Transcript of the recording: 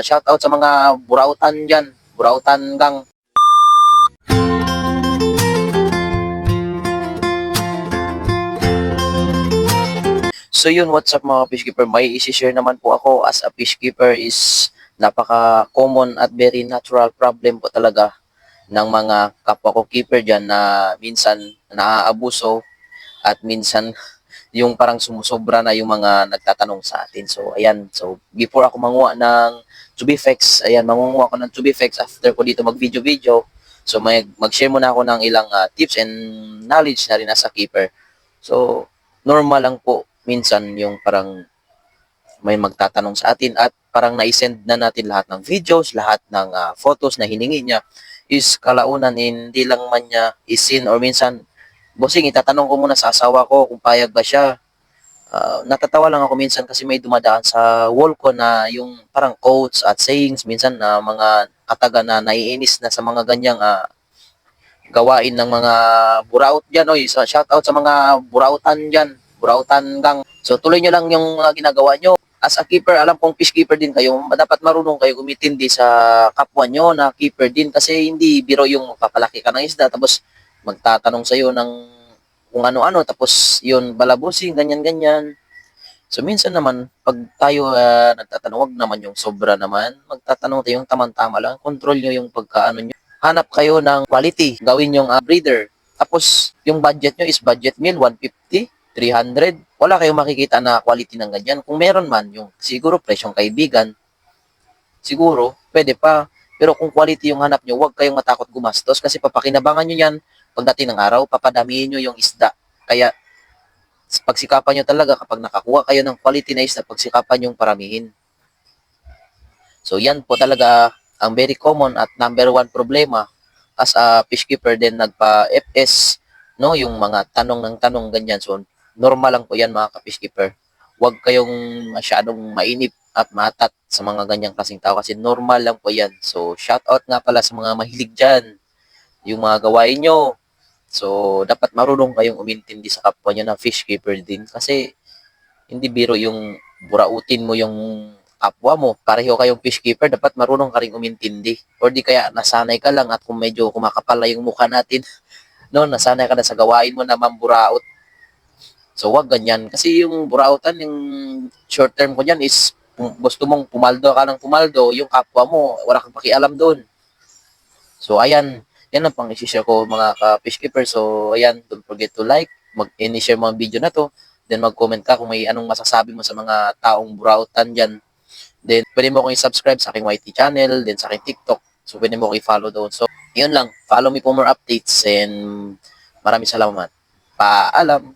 Shout out sa mga burautan dyan, burautan gang. So yun, what's up mga fishkeeper? May isi-share naman po ako as a fishkeeper is napaka-common at very natural problem po talaga ng mga kapwa ko keeper dyan na minsan naaabuso at minsan yung parang sumusobra na yung mga nagtatanong sa atin. So ayan, so before ako manguha ng Tubifex, ayan, mangunguha ako ng Tubifex after ko dito mag-video-video. So mag-share muna ako ng ilang tips and knowledge na rin as a keeper. So normal lang po minsan yung parang may magtatanong sa atin at parang na-send na natin lahat ng videos, lahat ng photos na hiningi niya is kalaunan hindi lang man niya isin or minsan, bossing, itatanong ko muna sa asawa ko kung payag ba siya. Natatawa lang ako minsan kasi may dumadaan sa wall ko na yung parang quotes at sayings minsan na mga kataga na naiinis na sa mga ganyang gawain ng mga buraot dyan. Oy, so shout out sa mga burautan dyan, burautan gang. So tuloy nyo lang yung ginagawa nyo. As a keeper, alam kong fish keeper din kayo, dapat marunong kayo umitindi sa kapwa nyo na keeper din kasi hindi biro yung papalaki ka ng isda tapos magtatanong sa'yo ng kung ano-ano tapos yun balabusin, ganyan-ganyan. So minsan naman, pag tayo nagtatanong, wag naman yung sobra naman, magtatanong tayo yung tamang-tama lang, control nyo yung pagkaano nyo. Hanap kayo ng quality, gawin yung breeder. Tapos yung budget nyo is budget meal, 150, 300. Wala kayong makikita na quality ng ganyan. Kung meron man, yung siguro presyong kaibigan, siguro, pwede pa. Pero kung quality yung hanap nyo, huwag kayong matakot gumastos kasi papakinabangan nyo yan pagdating ng araw, papadamihin nyo yung isda. Kaya, pagsikapan nyo talaga kapag nakakuha kayo ng quality na isda, pagsikapan yung paramihin. So, yan po talaga ang very common at number one problema as a fish keeper din nagpa-FS, no, yung mga tanong ng tanong ganyan. So, normal lang po yan mga ka-fish keeper. Huwag kayong masyadong mainip at matat sa mga ganyang klaseng tao kasi normal lang po yan. So, shout out nga pala sa mga mahilig dyan, yung mga gawain nyo. So, dapat marunong kayong umintindi sa kapwa nyo na fish keeper din kasi hindi biro yung burautin mo yung kapwa mo. Pareho kayong fish keeper, dapat marunong ka rin umintindi. Or di kaya nasanay ka lang at kung medyo kumakapala yung mukha natin, no, nasanay ka na sa gawain mo na mamburaot. So, wag ganyan. Kasi yung burautan, yung short term ko dyan is gusto mong pumaldo ka ng pumaldo, yung kapwa mo, wala kang pakialam doon. So, ayan. Yan ang pang i-share ko mga ka-fish keeper. So, ayan. Don't forget to like, mag-share mga video na to. Then, mag-comment ka kung may anong masasabi mo sa mga taong burautan dyan. Then, pwede mo akong i-subscribe sa aking YT channel, then sa aking TikTok. So, pwede mo akong i-follow doon. So, yun lang. Follow me for more updates and maraming salamat. Paalam!